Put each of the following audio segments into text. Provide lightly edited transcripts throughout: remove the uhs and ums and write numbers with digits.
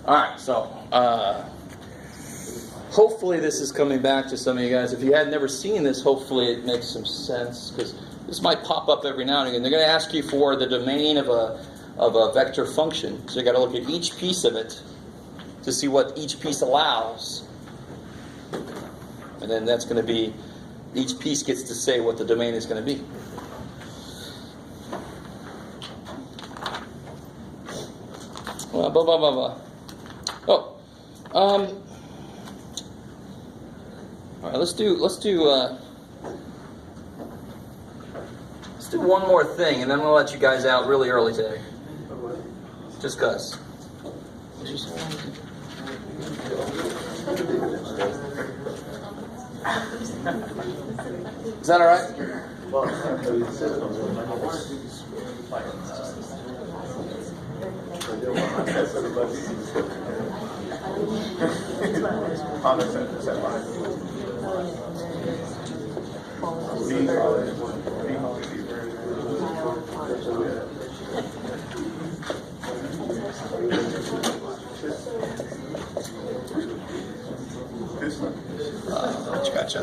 All right, so hopefully this is coming back to some of you guys. If you had never seen this, hopefully it makes some sense, because this might pop up every now and again. They're going to ask you for the domain of a vector function, so you got to look at each piece of it to see what each piece allows, and then that's going to be, each piece gets to say what the domain is going to be. Blah blah blah blah. Oh, all right. Let's do one more thing, and then we'll let you guys out really early today. Just cause. Is that all right? Gotcha.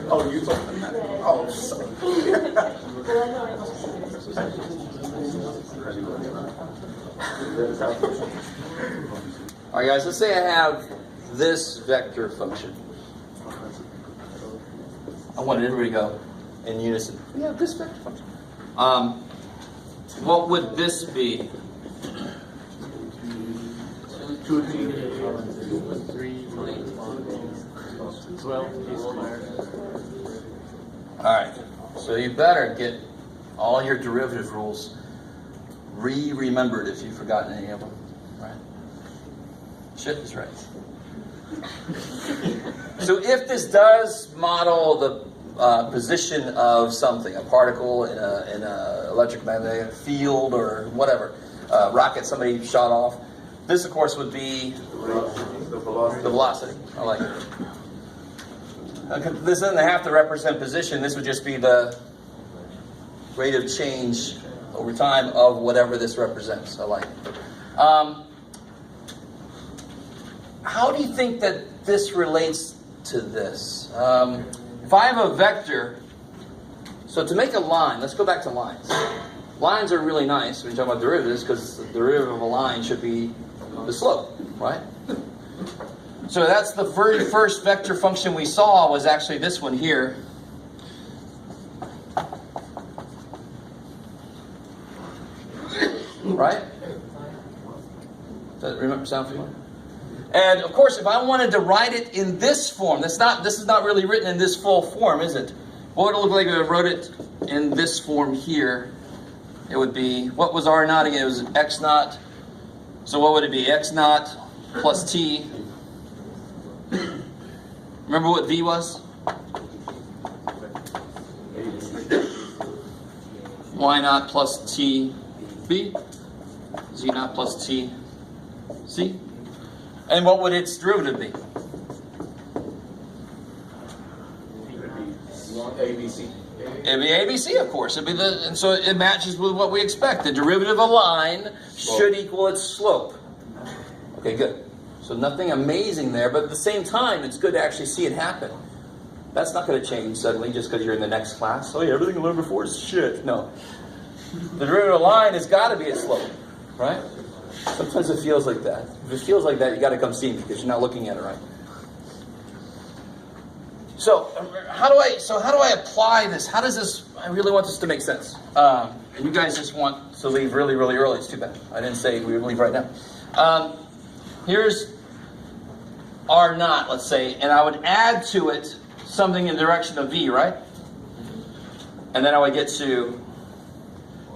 Oh, you talking? Oh, sorry. All right, guys. Let's say I have this vector function. I want everybody to go in unison. We have this vector function. What would this be? 2, 3, 12 p squared. All right. So you better get all your derivative rules remembered if you've forgotten any of them. Right? Shit is right. So if this does model the position of something, a particle in a electromagnetic field or whatever, rocket somebody shot off, this of course would be the velocity. I like it. This doesn't have to represent position. This would just be the rate of change over time of whatever this represents. I like it. How do you think that this relates to this? If I have a vector, so to make a line, let's go back to lines. Lines are really nice when you talk about derivatives, because the derivative of a line should be the slope, right? So that's the very first vector function we saw, was actually this one here. Right? Does that sound familiar? And of course, if I wanted to write it in this form, this is not really written in this full form, is it? What would it look like if I wrote it in this form here? It would be, what was R naught again? It was X naught. So what would it be? X naught plus T. Remember what V was? Y naught plus T B. Z naught plus T C. And what would its derivative be? ABC. It'd be ABC, of course. It'd be and so it matches with what we expect. The derivative of a line should equal its slope. Okay, good. So nothing amazing there, but at the same time, it's good to actually see it happen. That's not going to change suddenly just because you're in the next class. Oh yeah, everything you learned before is shit. No. The derivative of a line has got to be its slope, right? Sometimes it feels like that. If it feels like that, you got to come see me because you're not looking at it right. So how do I apply this? How does this? I really want this to make sense. And you guys just want to leave really, really early. It's too bad. I didn't say we would leave right now. Here's R naught, let's say, and I would add to it something in the direction of V, right? And then I would get to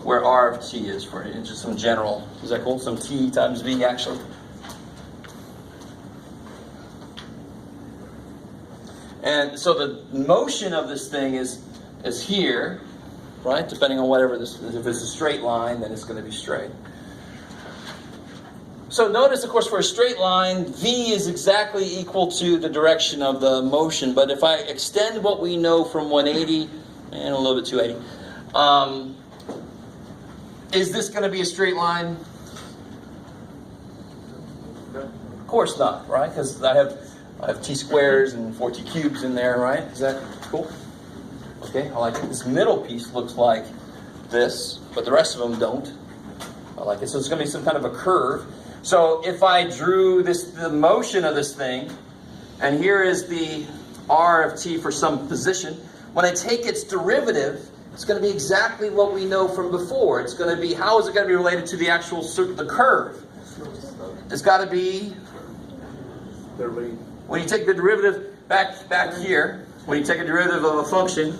where R of T is for it, just some general. Is that cool? Some T times V, actually. And so the motion of this thing is here, right? Depending on whatever this is. If it's a straight line, then it's going to be straight. So notice, of course, for a straight line, V is exactly equal to the direction of the motion. But if I extend what we know from 180 and a little bit 280, is this going to be a straight line? Of course not, right? Because I have t squares and 4t cubes in there, right? Is that cool? Okay, I like it. This middle piece looks like this, but the rest of them don't. I like it. So it's going to be some kind of a curve. So if I drew the motion of this thing, and here is the r of t for some position, when I take its derivative, it's going to be exactly what we know from before. It's going to be, how is it going to be related to the actual the curve? It's got to be, when you take the derivative back here, when you take a derivative of a function,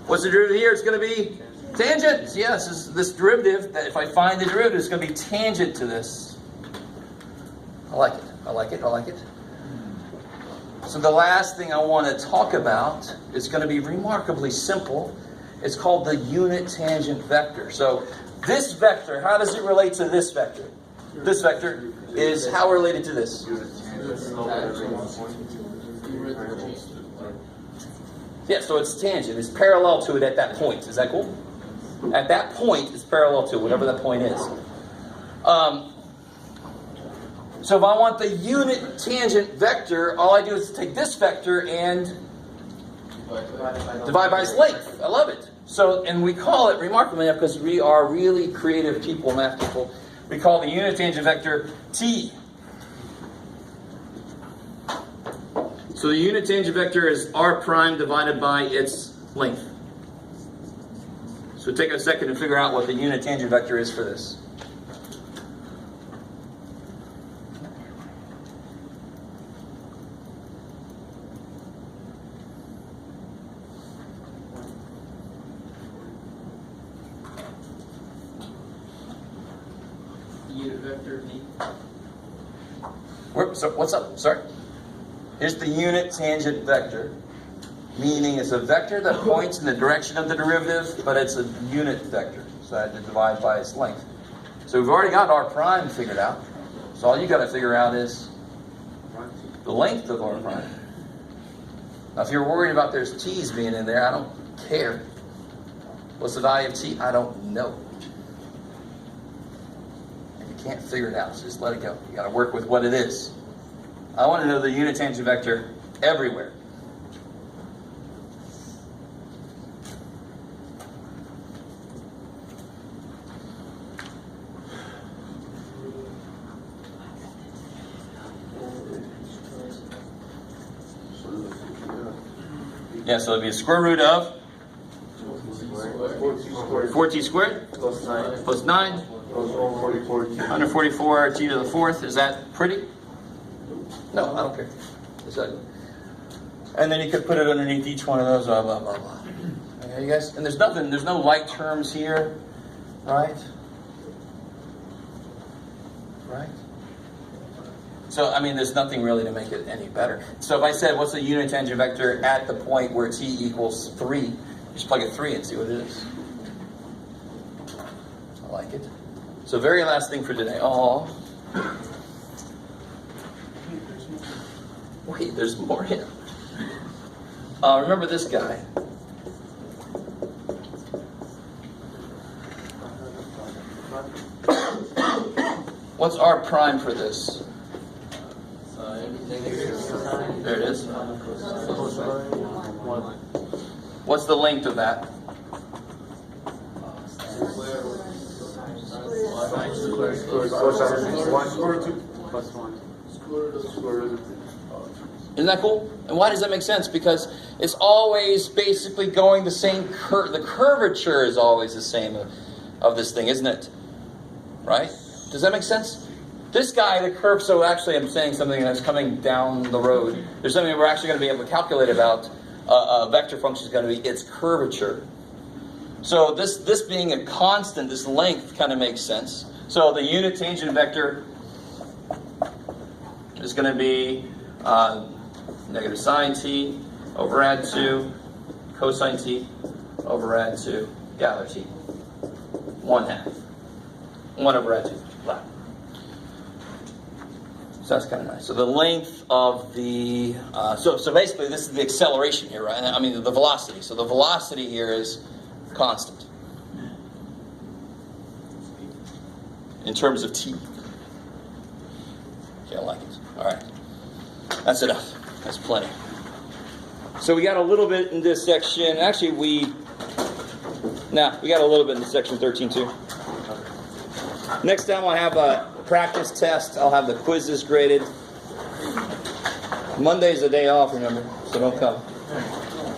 what's the derivative here? It's going to be tangent. Yes, this derivative, that if I find the derivative, it's going to be tangent to this. I like it. I like it. I like it. So the last thing I want to talk about is going to be remarkably simple. It's called the unit tangent vector. So this vector, how does it relate to this vector? This vector is how related to this? Yeah, so it's tangent. It's parallel to it at that point. Is that cool? At that point, it's parallel to whatever that point is. So if I want the unit tangent vector, all I do is take this vector and divide by its length. I love it. So, and we call it, remarkably enough, because we are really creative people, math people, we call the unit tangent vector t. So the unit tangent vector is r prime divided by its length. So take a second to figure out what the unit tangent vector is for this. Unit vector v. So what's up? Sorry. Here's the unit tangent vector, meaning it's a vector that points in the direction of the derivative, but it's a unit vector, so I had to divide by its length. So we've already got r prime figured out. So all you got to figure out is the length of r prime. Now, if you're worried about there's t's being in there, I don't care. What's the value of t? I don't know. And you can't figure it out, so just let it go. You got to work with what it is. I want to know the unit tangent vector everywhere. Yeah, so it'd be a square root of 4t squared plus 9 144 t to the fourth. Is that pretty? No, I don't care. And then you could put it underneath each one of those, blah, blah, blah, blah. Okay, you guys? And there's no like terms here, right? Right? So, I mean, there's nothing really to make it any better. So if I said, what's the unit tangent vector at the point where t equals 3, just plug a 3 and see what it is. I like it. So very last thing for today. Oh. Wait, there's more here. Remember this guy. What's r prime for this? There it is. What's the length of that? Isn't that cool? And why does that make sense? Because it's always basically going the same curve. The curvature is always the same of this thing, isn't it? Right? Does that make sense? This guy, the curve, so actually I'm saying something that's coming down the road. There's something we're actually going to be able to calculate about a vector function is going to be its curvature. So this being a constant, this length kind of makes sense. So the unit tangent vector is going to be negative sine t over add 2 cosine t over add 2 gather t. 1/2. 1 over add 2 flat. So that's kind of nice. So the length of the so basically this is the acceleration here, right? I mean the velocity. So the velocity here is constant in terms of t. Okay, I like it. All right. That's enough. That's plenty. So we got a little bit in this section. Actually, we got a little bit in section 13 too. Next time I'll have a practice test. I'll have the quizzes graded. Monday's a day off, remember, so don't come.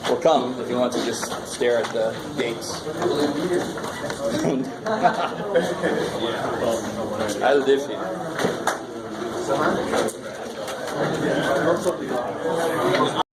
Or come if you want to just stare at the gates. I live here.